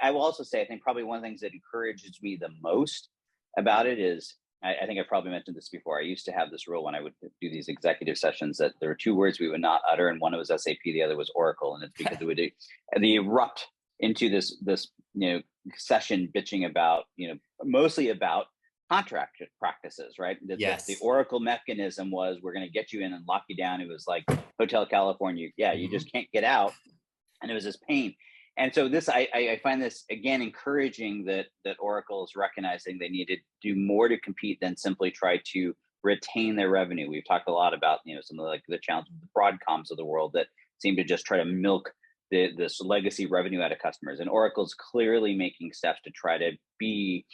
I will also say, I think probably one of the things that encourages me the most about it is, I think I probably mentioned this before. I used to have this rule when I would do these executive sessions that there were two words we would not utter, and one was SAP, the other was Oracle, and it's because it would erupt into this session bitching about mostly about contract practices, right? Yes. The Oracle mechanism was, we're going to get you in and lock you down. It was like Hotel California. Yeah, you just can't get out. And it was this pain. And so this, I find this, again, encouraging that Oracle is recognizing they need to do more to compete than simply try to retain their revenue. We've talked a lot about, some of the challenges of the Broadcoms of the world that seem to just try to milk this legacy revenue out of customers. And Oracle's clearly making steps to try to be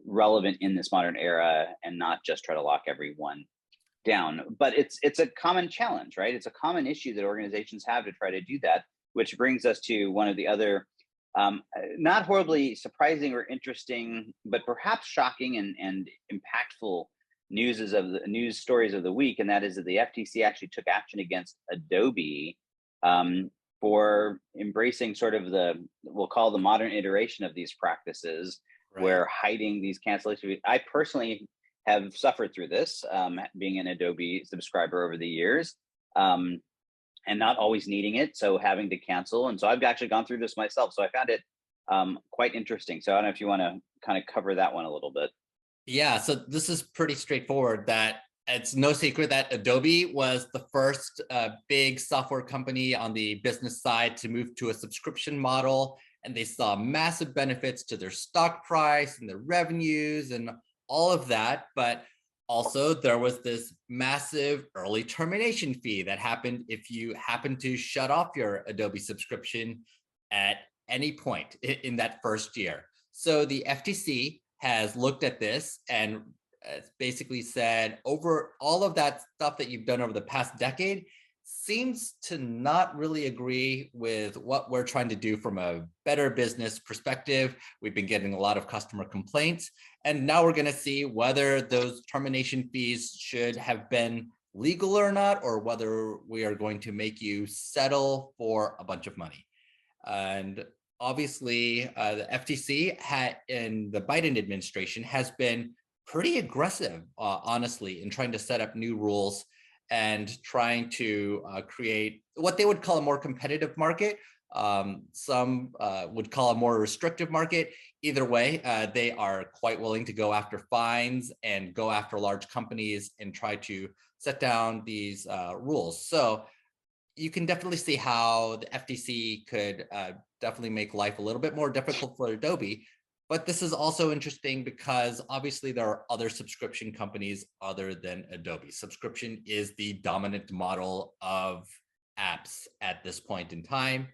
relevant in this modern era and not just try to lock everyone down. But it's a common challenge, right? It's a common issue that organizations have to try to do that, which brings us to one of the other not horribly surprising or interesting, but perhaps shocking and impactful news stories of the week, and that is that the FTC actually took action against Adobe for embracing sort of we'll call the modern iteration of these practices, right, where hiding these cancellations. I personally have suffered through this, being an Adobe subscriber over the years, and not always needing it, so having to cancel. And so I've actually gone through this myself. So I found it quite interesting. So I don't know if you want to kind of cover that one a little bit. Yeah, so this is pretty straightforward. That it's no secret that Adobe was the first big software company on the business side to move to a subscription model, and they saw massive benefits to their stock price and their revenues and all of that. But also there was this massive early termination fee that happened if you happen to shut off your Adobe subscription at any point in that first year. So the FTC has looked at this and basically said, over all of that stuff that you've done over the past decade seems to not really agree with what we're trying to do from a better business perspective. We've been getting a lot of customer complaints, and now we're going to see whether those termination fees should have been legal or not, or whether we are going to make you settle for a bunch of money. And obviously, the FTC in the Biden administration has been pretty aggressive, honestly, in trying to set up new rules and trying to create what they would call a more competitive market. Some would call a more restrictive market. Either way, they are quite willing to go after fines and go after large companies and try to set down these rules. So you can definitely see how the FTC could definitely make life a little bit more difficult for Adobe. But this is also interesting because obviously there are other subscription companies other than Adobe. Subscription is the dominant model of apps at this point in time.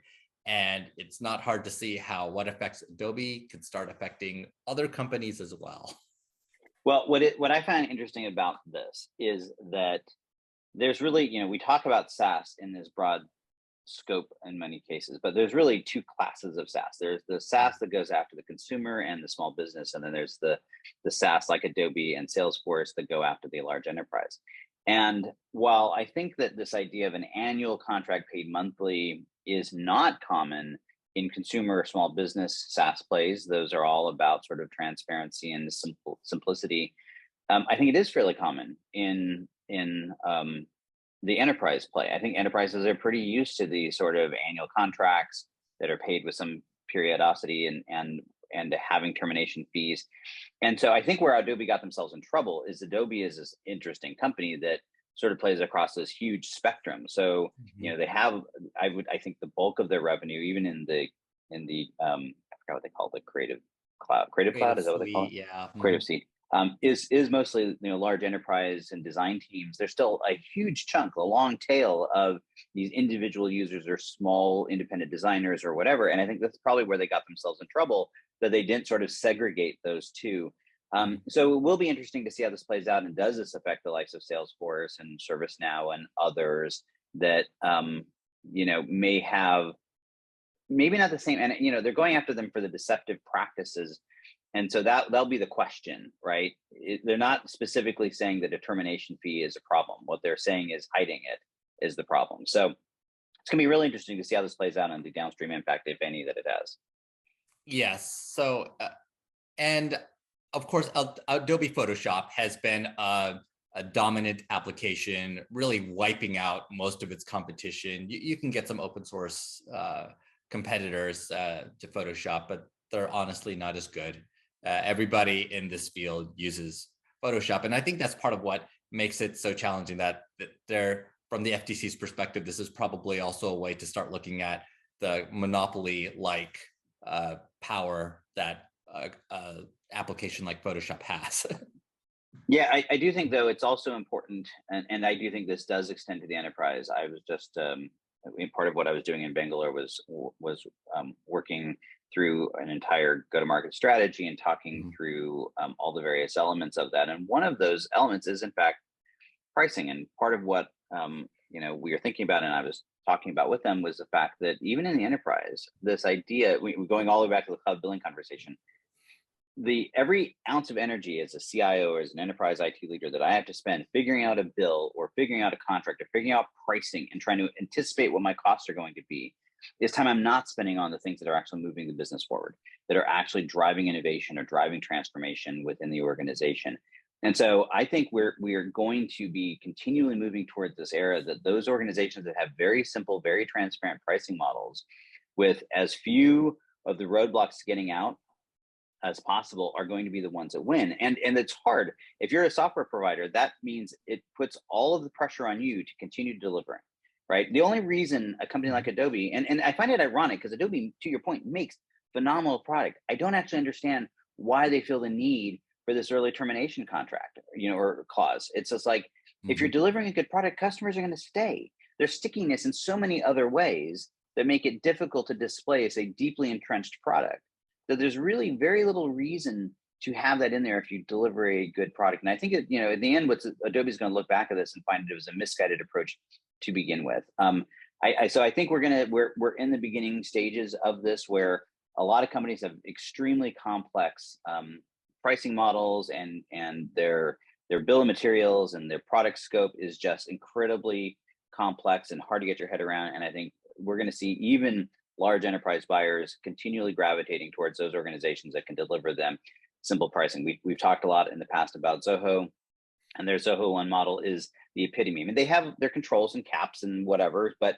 And it's not hard to see how what affects Adobe could start affecting other companies as well. Well, what I find interesting about this is that there's really, we talk about SaaS in this broad scope in many cases, but there's really two classes of SaaS. There's the SaaS that goes after the consumer and the small business, and then there's the SaaS like Adobe and Salesforce that go after the large enterprise. And while I think that this idea of an annual contract paid monthly is not common in consumer or small business SaaS plays, those are all about sort of transparency and simplicity. I think it is fairly common in the enterprise play. I think enterprises are pretty used to the sort of annual contracts that are paid with some periodicity and having termination fees. And so I think where Adobe got themselves in trouble is Adobe is this interesting company that sort of plays across this huge spectrum. So, they have, I think the bulk of their revenue, even in the I forgot what they call it, the Creative Cloud, is that what they call it? Yeah. Creative Suite. Is mostly large enterprise and design teams. There's still a huge chunk, a long tail of these individual users or small independent designers or whatever. And I think that's probably where they got themselves in trouble, that they didn't sort of segregate those two. So it will be interesting to see how this plays out, and does this affect the likes of Salesforce and ServiceNow and others that may have maybe not the same, and they're going after them for the deceptive practices. And so that'll be the question, right? They're not specifically saying that a termination fee is a problem. What they're saying is hiding it is the problem. So it's going to be really interesting to see how this plays out and the downstream impact, if any, that it has. Yes. So, and of course, Adobe Photoshop has been a dominant application, really wiping out most of its competition. You can get some open source competitors to Photoshop, but they're honestly not as good. Everybody in this field uses Photoshop, and I think that's part of what makes it so challenging. That they're, from the FTC's perspective, this is probably also a way to start looking at the monopoly-like power that application like Photoshop has. Yeah, I do think though it's also important, and I do think this does extend to the enterprise. I was just I mean, part of what I was doing in Bangalore was working through an entire go-to-market strategy and talking Mhm. through all the various elements of that. And one of those elements is in fact pricing. And part of what we were thinking about, and I was talking about with them, was the fact that even in the enterprise, this idea, going all the way back to the cloud billing conversation, the every ounce of energy as a CIO or as an enterprise IT leader that I have to spend figuring out a bill or figuring out a contract or figuring out pricing and trying to anticipate what my costs are going to be is time I'm not spending on the things that are actually moving the business forward, that are actually driving innovation or driving transformation within the organization. And so I think we're going to be continually moving towards this era that those organizations that have very simple, very transparent pricing models with as few of the roadblocks getting out as possible are going to be the ones that win. And it's hard. If you're a software provider, that means it puts all of the pressure on you to continue delivering, right? The only reason a company like Adobe, and I find it ironic because Adobe, to your point, makes phenomenal product. I don't actually understand why they feel the need for this early termination contract, or clause. It's just like, if you're Mhm. delivering a good product, customers are going to stay. There's stickiness in so many other ways that make it difficult to displace a deeply entrenched product. So there's really very little reason to have that in there if you deliver a good product. And I think at the end, Adobe's going to look back at this and find it was a misguided approach to begin with. So I think we're in the beginning stages of this, where a lot of companies have extremely complex pricing models, and their bill of materials and their product scope is just incredibly complex and hard to get your head around. And I think we're going to see even large enterprise buyers continually gravitating towards those organizations that can deliver them simple pricing. We've talked a lot in the past about Zoho, and their Zoho One model is the epitome. I mean, they have their controls and caps and whatever, but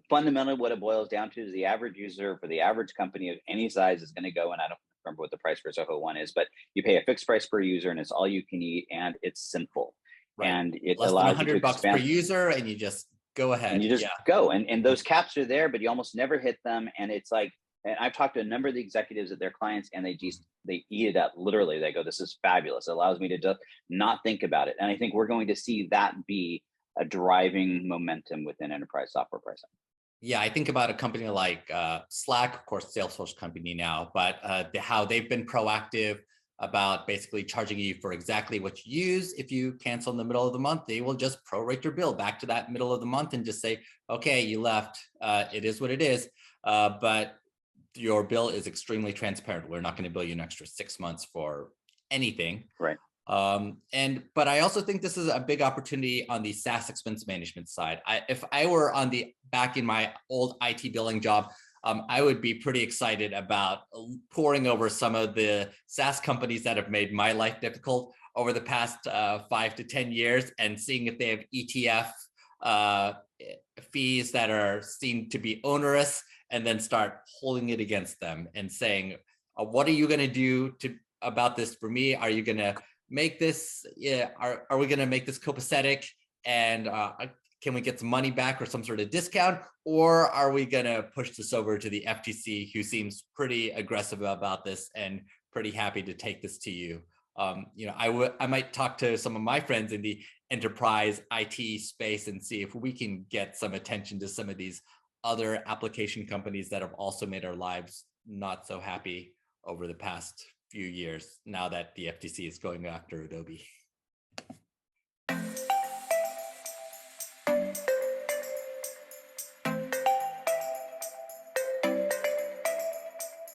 fundamentally what it boils down to is the average user for the average company of any size is going to go, and I don't remember what the price for Zoho One is, but you pay a fixed price per user and it's all you can eat, and it's simple. Right. And it Less than allows you to $100 per expand, user, and you just go and ahead. you just Yeah. go, and those caps are there, but you almost never hit them. And it's like, and I've talked to a number of the executives at their clients, and they eat it up. Literally, they go, this is fabulous. It allows me to just not think about it. And I think we're going to see that be a driving momentum within enterprise software pricing. Yeah, I think about a company like Slack, of course, Salesforce company now, but how they've been proactive about basically charging you for exactly what you use. If you cancel in the middle of the month, they will just prorate your bill back to that middle of the month and just say, okay, you left. It is what it is. But your bill is extremely transparent. We're not going to bill you an extra 6 months for anything. Right. But I also think this is a big opportunity on the SaaS expense management side. If I were back in my old IT billing job, I would be pretty excited about poring over some of the SaaS companies that have made my life difficult over the past 5 to 10 years, and seeing if they have ETF fees that seem to be onerous, and then start holding it against them and saying, what are you going to do about this for me? Are you going to make this, are we going to make this copacetic, and can we get some money back or some sort of discount? Or are we going to push this over to the FTC, who seems pretty aggressive about this and pretty happy to take this to you? I might talk to some of my friends in the enterprise IT space and see if we can get some attention to some of these other application companies that have also made our lives not so happy over the past few years, now that the FTC is going after Adobe.